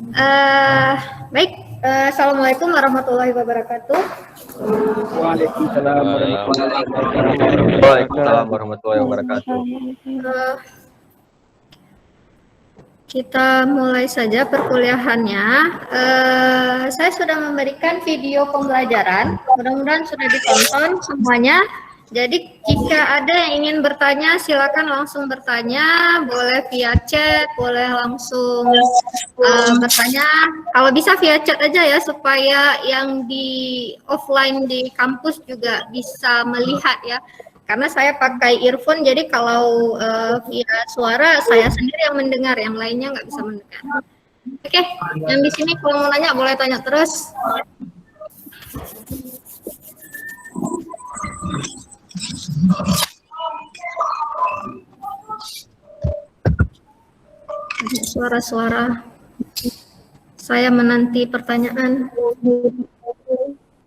Eh, Baik, Assalamualaikum warahmatullahi wabarakatuh. Waalaikumsalam Waalaikumsalam warahmatullahi wabarakatuh. Eh, Kita mulai saja perkuliahannya. Saya sudah memberikan video pembelajaran, mudah-mudahan sudah ditonton semuanya. Jadi jika ada yang ingin bertanya, silakan langsung bertanya, boleh via chat, boleh langsung bertanya. Kalau bisa via chat aja ya, supaya yang di offline di kampus juga bisa melihat ya. Karena saya pakai earphone, jadi kalau via suara saya sendiri yang mendengar, yang lainnya nggak bisa mendengar. Oke, yang di sini kalau mau nanya boleh tanya terus. Suara-suara. Saya menanti pertanyaan.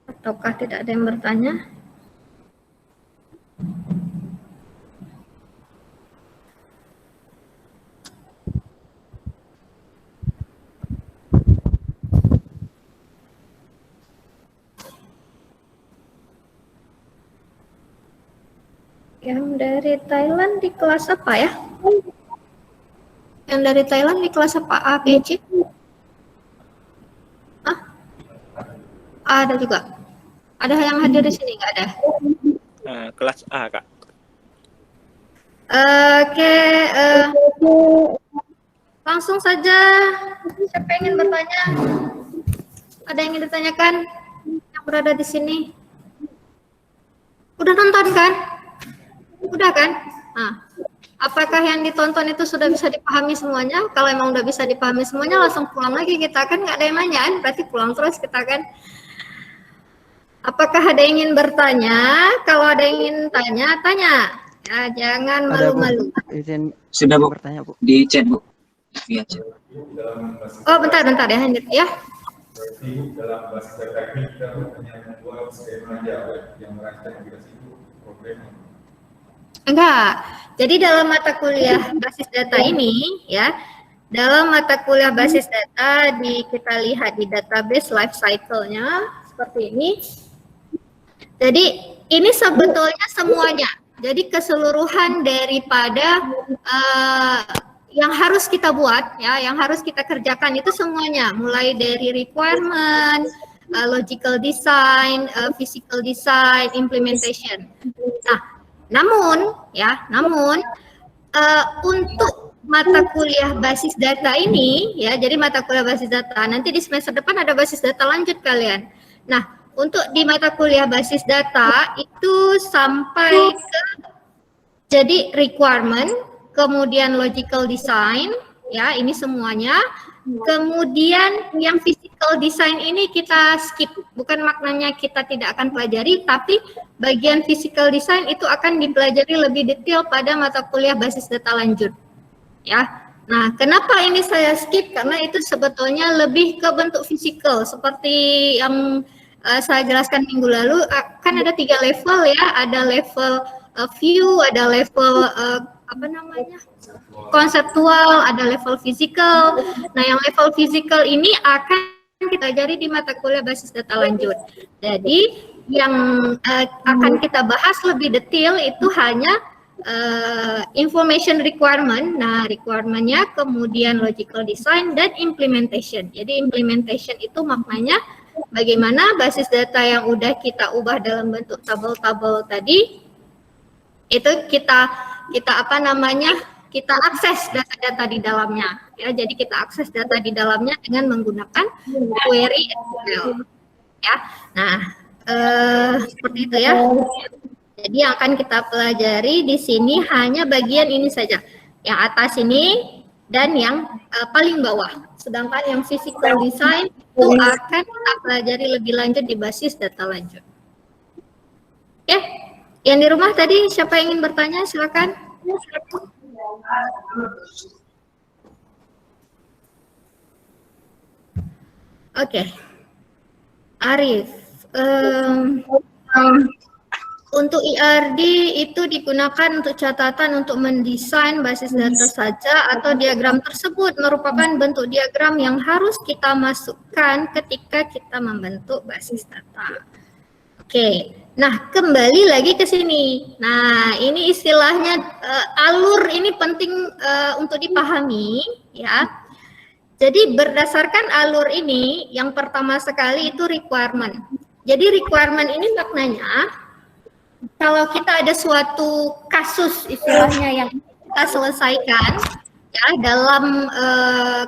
Ataukah tidak ada yang bertanya? Yang dari Thailand di kelas apa ya? Yang dari Thailand di kelas apa? A, B, C? Ah, ada juga. Ada yang hadir di sini? Nggak ada? Kelas A, Kak. Oke, langsung saja. Siapa yang ingin bertanya? Ada yang ingin ditanyakan? Yang berada di sini? Udah nonton kan? Udah kan? Nah, apakah yang ditonton itu sudah bisa dipahami semuanya? Kalau emang udah bisa dipahami semuanya, langsung pulang lagi kita kan, nggak ada yang nanya kan? Berarti pulang terus kita kan. Apakah ada yang ingin bertanya? Kalau ada yang ingin tanya, tanya. Ya, jangan malu-malu. Sudah Bu, bertanya Bu, di chat Bu, via chat. Oh, bentar ya, lanjut ya. Berarti dalam basis data ini kita hanya membuat skema aja yang merancang aplikasi itu problemnya. Enggak. Jadi dalam mata kuliah basis data ini ya, dalam mata kuliah basis data kita lihat di database life cycle-nya seperti ini. Jadi ini sebetulnya semuanya. Jadi keseluruhan daripada yang harus kita buat ya, yang harus kita kerjakan itu semuanya, mulai dari requirement, logical design, physical design, implementation. Nah, namun untuk mata kuliah basis data ini ya, jadi mata kuliah basis data nanti di semester depan ada basis data lanjut kalian. Nah, untuk di mata kuliah basis data itu sampai ke jadi requirement, kemudian logical design ya, ini semuanya. Kemudian yang physical design ini kita skip, bukan maknanya kita tidak akan pelajari, tapi bagian physical design itu akan dipelajari lebih detail pada mata kuliah basis data lanjut ya. Nah, kenapa ini saya skip? Karena itu sebetulnya lebih ke bentuk fisikal, seperti yang saya jelaskan minggu lalu. Kan ada 3 level ya, ada level view, ada level konseptual, ada level fisikal. Nah, yang level fisikal ini akan kita pelajari di mata kuliah basis data lanjut. Jadi yang akan kita bahas lebih detail itu hanya information requirement. Nah, requirement-nya, kemudian logical design dan implementation. Jadi implementation itu maknanya bagaimana basis data yang udah kita ubah dalam bentuk tabel-tabel tadi itu kita kita akses data-data di dalamnya ya. Jadi kita akses data di dalamnya dengan menggunakan query SQL ya. Nah, seperti itu ya. Jadi yang akan kita pelajari di sini hanya bagian ini saja, yang atas ini dan yang paling bawah. Sedangkan yang physical design itu akan kita pelajari lebih lanjut di basis data lanjut. Oke, yang di rumah tadi siapa yang ingin bertanya silakan. Oke, Arif. Untuk IRD itu digunakan untuk catatan untuk mendesain basis data saja atau diagram tersebut merupakan bentuk diagram yang harus kita masukkan ketika kita membentuk basis data. Oke, nah kembali lagi ke sini. Nah ini istilahnya alur ini penting untuk dipahami ya. Jadi berdasarkan alur ini yang pertama sekali itu requirement. Jadi requirement ini maknanya kalau kita ada suatu kasus istilahnya yang kita selesaikan, ya dalam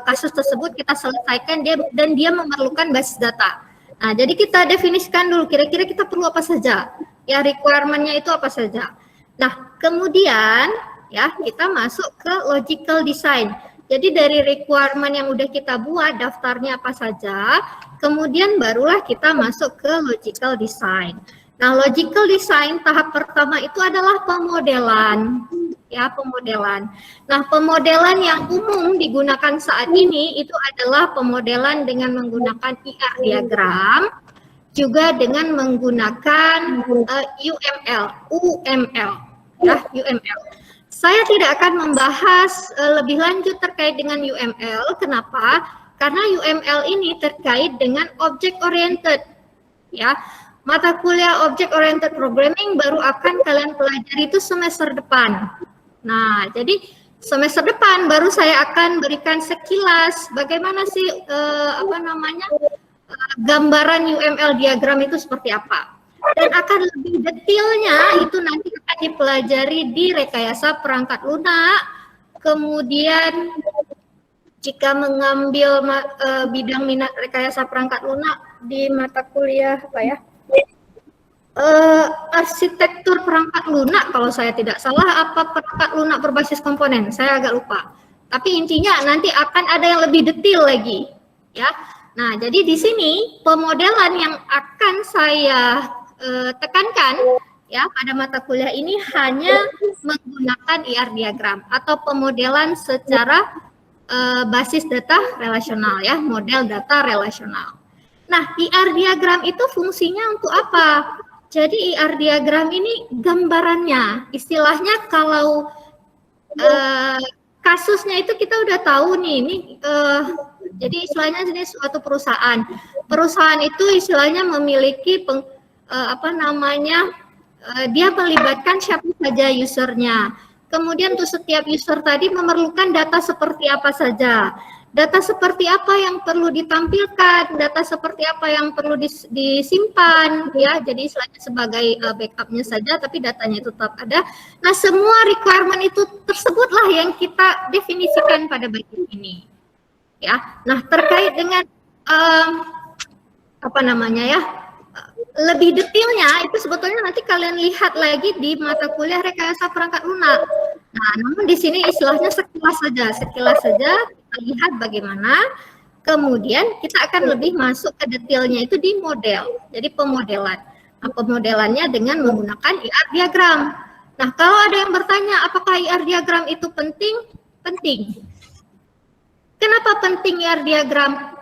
kasus tersebut kita selesaikan dan dia memerlukan basis data. Nah, jadi kita definisikan dulu kira-kira kita perlu apa saja, ya requirement-nya itu apa saja. Nah, kemudian ya kita masuk ke logical design. Jadi dari requirement yang udah kita buat daftarnya apa saja, kemudian barulah kita masuk ke logical design. Nah, logical design tahap pertama itu adalah pemodelan, ya pemodelan. Nah, pemodelan yang umum digunakan saat ini itu adalah pemodelan dengan menggunakan IR diagram, juga dengan menggunakan UML, ya UML. Saya tidak akan membahas lebih lanjut terkait dengan UML. Kenapa? Karena UML ini terkait dengan object oriented, ya. Mata kuliah Object Oriented Programming baru akan kalian pelajari itu semester depan. Nah, jadi semester depan baru saya akan berikan sekilas bagaimana sih gambaran UML diagram itu seperti apa. Dan akan lebih detailnya itu nanti akan dipelajari di rekayasa perangkat lunak. Kemudian jika mengambil bidang minat rekayasa perangkat lunak di mata kuliah apa ya? Arsitektur perangkat lunak kalau saya tidak salah, apa perangkat lunak berbasis komponen, saya agak lupa. Tapi intinya nanti akan ada yang lebih detail lagi, ya. Nah, jadi di sini pemodelan yang akan saya tekankan ya pada mata kuliah ini hanya menggunakan IR diagram atau pemodelan secara basis data relasional ya, model data relasional. Nah, IR diagram itu fungsinya untuk apa? Jadi IR diagram ini gambarannya, istilahnya kalau kasusnya itu kita udah tahu nih, ini jadi istilahnya ini suatu perusahaan. Perusahaan itu istilahnya memiliki dia melibatkan siapa saja usernya. Kemudian untuk setiap user tadi memerlukan data seperti apa saja. Data seperti apa yang perlu ditampilkan, data seperti apa yang perlu disimpan, ya. Jadi istilahnya sebagai backupnya saja, tapi datanya itu tetap ada. Nah, semua requirement itu tersebutlah yang kita definisikan pada bagian ini, ya. Nah, terkait dengan lebih detailnya itu sebetulnya nanti kalian lihat lagi di mata kuliah rekayasa perangkat lunak. Nah, namun di sini istilahnya sekilas saja kita lihat bagaimana, kemudian kita akan lebih masuk ke detailnya itu di model, jadi pemodelan. Nah, pemodelannya dengan menggunakan IR diagram. Nah, kalau ada yang bertanya apakah IR diagram itu penting? Penting. Kenapa penting IR diagram?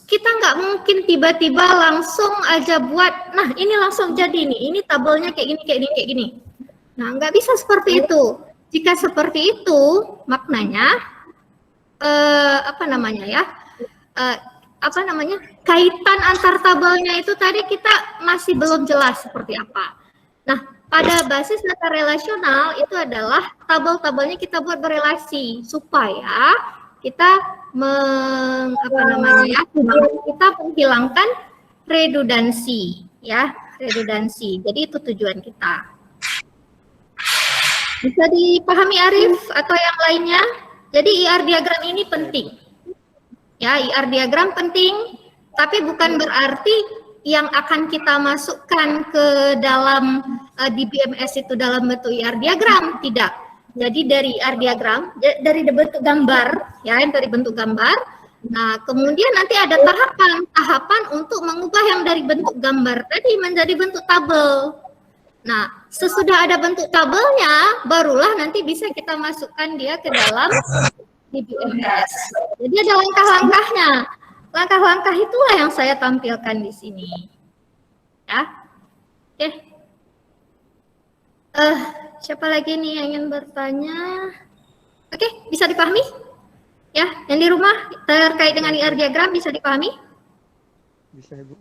Kita nggak mungkin tiba-tiba langsung aja buat, nah ini langsung jadi nih, ini tabelnya kayak gini. Nah, nggak bisa seperti itu. Jika seperti itu, maknanya kaitan antar tabelnya itu tadi kita masih belum jelas seperti apa. Nah, pada basis data relasional itu adalah tabel-tabelnya kita buat berelasi supaya kita kita menghilangkan redundansi, ya, redundansi. Jadi itu tujuan kita. Bisa dipahami Arif atau yang lainnya? Jadi IR diagram ini penting. Ya, IR diagram penting, tapi bukan berarti yang akan kita masukkan ke dalam di BMS itu dalam bentuk IR diagram, tidak. Jadi dari IR diagram, dari bentuk gambar, ya, dari bentuk gambar. Nah, kemudian nanti ada tahapan untuk mengubah yang dari bentuk gambar tadi menjadi bentuk tabel. Nah, sesudah ada bentuk tabelnya, barulah nanti bisa kita masukkan dia ke dalam DBMS. Jadi ada langkah-langkahnya. Langkah-langkah itulah yang saya tampilkan di sini. Ya, oke. Bisa dipahami Arif atau yang lainnya? Jadi IR diagram ini penting. Ya, IR diagram penting, tapi bukan berarti yang akan kita masukkan ke dalam di BMS itu dalam bentuk IR diagram, tidak. Jadi dari IR diagram, dari bentuk gambar, ya, dari bentuk gambar. Nah, kemudian nanti ada tahapan untuk mengubah yang dari bentuk gambar tadi menjadi bentuk tabel. Nah, sesudah ada bentuk tabelnya, barulah nanti bisa kita masukkan dia ke dalam DBMS. Jadi ada langkah-langkahnya. Langkah-langkah itulah yang saya tampilkan di sini. Ya. Oke. Siapa lagi nih yang ingin bertanya? Oke, bisa dipahami? Ya, yang di rumah terkait dengan IR diagram bisa dipahami? Bisa, Bu.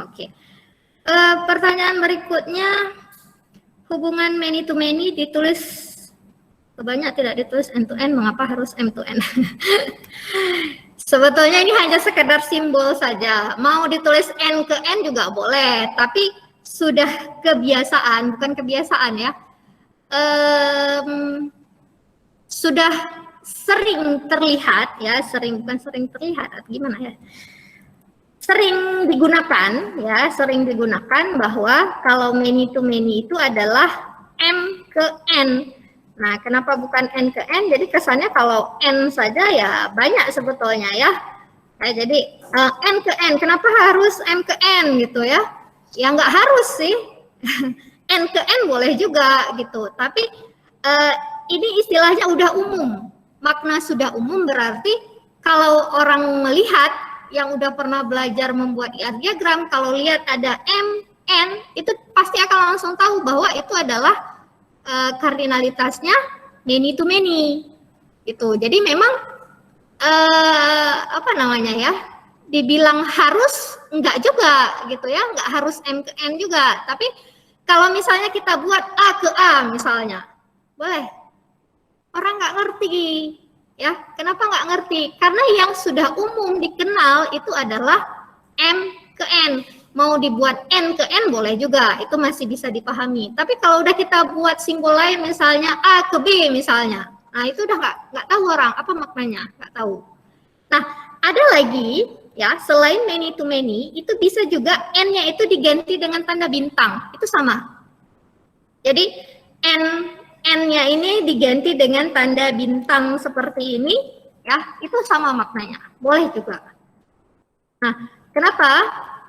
Oke. Pertanyaan berikutnya, hubungan many to many ditulis banyak, tidak ditulis end to end, mengapa harus M to N? Sebetulnya ini hanya sekedar simbol saja. Mau ditulis N ke N juga boleh, tapi sudah kebiasaan, bukan kebiasaan ya. Sudah sering terlihat ya, bukan sering terlihat, gimana ya? Sering digunakan bahwa kalau many to many itu adalah M ke N. Nah, kenapa bukan N ke N? Jadi kesannya kalau N saja ya banyak sebetulnya ya. Nah, jadi N ke N, kenapa harus M ke N gitu ya? Ya nggak harus sih. N ke N boleh juga gitu. Tapi ini istilahnya udah umum. Makna sudah umum berarti kalau orang melihat yang udah pernah belajar membuat IR diagram, kalau lihat ada M, N, itu pasti akan langsung tahu bahwa itu adalah kardinalitasnya many to many. Gitu. Jadi memang apa namanya ya? Dibilang harus enggak juga gitu ya, enggak harus M ke N juga. Tapi kalau misalnya kita buat A ke A misalnya, boleh. Orang nggak ngerti. Ya, kenapa nggak ngerti? Karena yang sudah umum dikenal itu adalah M ke N. Mau dibuat N ke N boleh juga, itu masih bisa dipahami. Tapi kalau udah kita buat simbol lain, misalnya A ke B misalnya, nah itu udah nggak tahu orang apa maknanya, nggak tahu. Nah, ada lagi ya, selain many to many, itu bisa juga N-nya itu diganti dengan tanda bintang, itu sama. Jadi N-nya ini diganti dengan tanda bintang seperti ini, ya, itu sama maknanya, boleh juga. Nah, kenapa?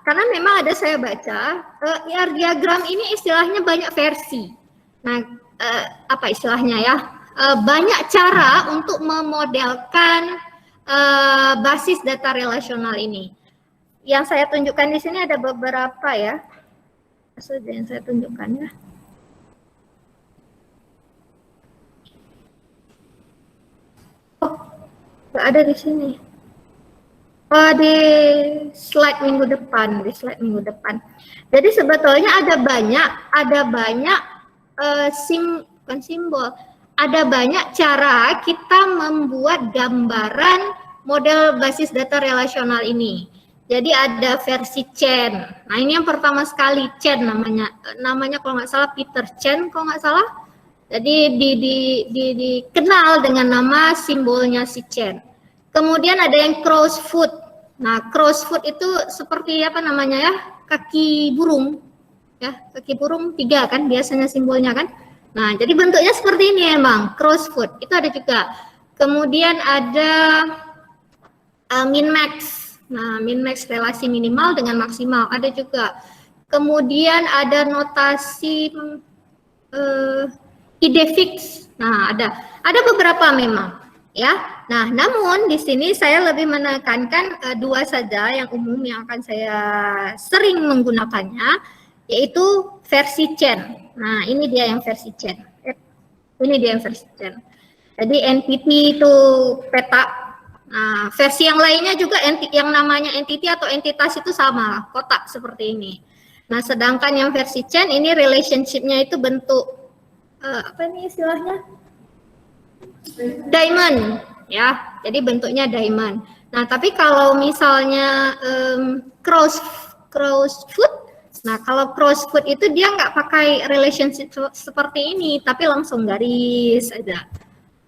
Karena memang ada saya baca, IR diagram ini istilahnya banyak versi. Nah, apa istilahnya ya? Banyak cara untuk memodelkan basis data relasional ini. Yang saya tunjukkan di sini ada beberapa ya. Saja yang saya tunjukkan ya. Nggak ada di sini. Oh, di slide minggu depan, Jadi sebetulnya ada banyak bukan simbol, ada banyak cara kita membuat gambaran model basis data relasional ini. Jadi ada versi Chen. Nah, ini yang pertama sekali Chen namanya kalau nggak salah Peter Chen kalau nggak salah. Jadi dikenal dengan nama simbolnya si Chen. Kemudian ada yang crowsfoot. Nah, crowsfoot itu seperti apa namanya ya? Kaki burung. Ya, kaki burung 3 kan biasanya simbolnya kan. Nah, jadi bentuknya seperti ini emang, crowsfoot. Itu ada juga. Kemudian ada min-max. Nah, min-max relasi minimal dengan maksimal ada juga. Kemudian ada notasi ide fix. Nah, ada beberapa memang, ya. Nah, namun di sini saya lebih menekankan 2 saja yang umum yang akan saya sering menggunakannya, yaitu versi Chen. Nah, ini dia yang versi Chen. Jadi entity itu peta. Nah, versi yang lainnya juga yang namanya entity atau entitas itu sama, kotak seperti ini. Nah, sedangkan yang versi Chen ini relationship-nya itu bentuk apa ini istilahnya? Diamond, ya. Jadi bentuknya diamond. Nah, tapi kalau misalnya crowsfoot, nah kalau crowsfoot itu dia nggak pakai relationship seperti ini, tapi langsung garis aja.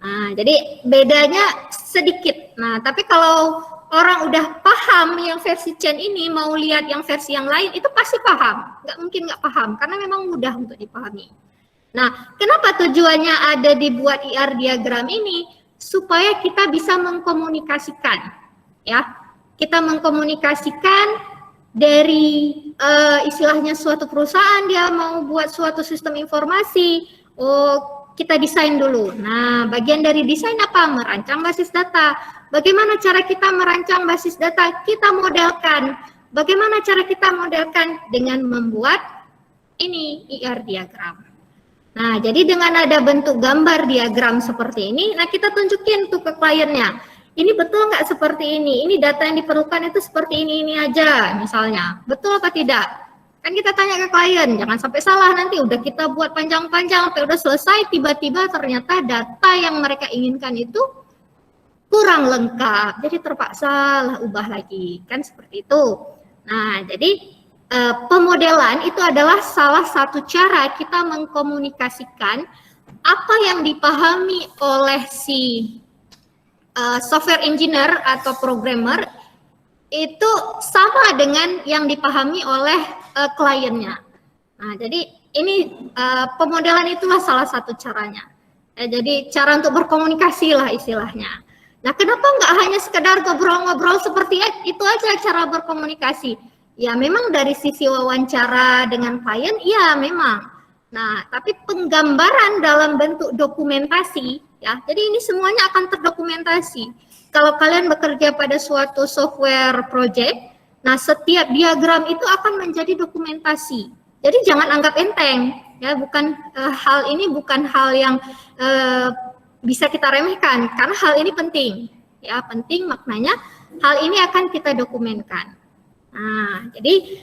Nah, jadi bedanya sedikit. Nah, tapi kalau orang udah paham yang versi Chen ini, mau lihat yang versi yang lain, itu pasti paham. Nggak mungkin nggak paham, karena memang mudah untuk dipahami. Nah, kenapa tujuannya ada dibuat IR diagram ini? Supaya kita bisa mengkomunikasikan, ya. Kita mengkomunikasikan dari istilahnya suatu perusahaan dia mau buat suatu sistem informasi. Oh, kita desain dulu. Nah, bagian dari desain apa? Merancang basis data. Bagaimana cara kita merancang basis data? Kita modelkan. Bagaimana cara kita modelkan? Dengan membuat ini IR diagram. Nah, jadi dengan ada bentuk gambar diagram seperti ini, nah kita tunjukin tuh ke kliennya. Ini betul nggak seperti ini? Ini data yang diperlukan itu seperti ini aja, misalnya. Betul apa tidak? Kan kita tanya ke klien, jangan sampai salah nanti udah kita buat panjang-panjang sampai udah selesai, tiba-tiba ternyata data yang mereka inginkan itu kurang lengkap, jadi terpaksa lah ubah lagi, kan seperti itu. Nah, jadi pemodelan itu adalah salah satu cara kita mengkomunikasikan apa yang dipahami oleh si software engineer atau programmer itu sama dengan yang dipahami oleh kliennya. Nah, jadi ini pemodelan itulah salah satu caranya. Jadi cara untuk berkomunikasi lah istilahnya. Nah, kenapa nggak hanya sekedar ngobrol-ngobrol seperti itu aja cara berkomunikasi? Ya memang dari sisi wawancara dengan klien, ya memang. Nah, tapi penggambaran dalam bentuk dokumentasi, ya. Jadi ini semuanya akan terdokumentasi. Kalau kalian bekerja pada suatu software project, nah setiap diagram itu akan menjadi dokumentasi. Jadi jangan anggap enteng, ya. Bukan hal ini bukan hal yang bisa kita remehkan, karena hal ini penting, ya penting maknanya hal ini akan kita dokumenkan. Nah, jadi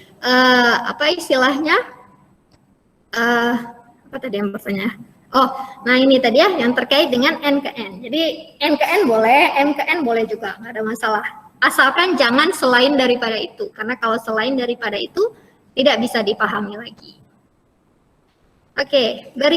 apa istilahnya? Apa tadi yang bertanya? Oh, nah ini tadi ya yang terkait dengan N-ke-N. Jadi N-ke-N boleh, M-ke-N boleh juga, nggak ada masalah. Asalkan jangan selain daripada itu, karena kalau selain daripada itu tidak bisa dipahami lagi. Oke, dari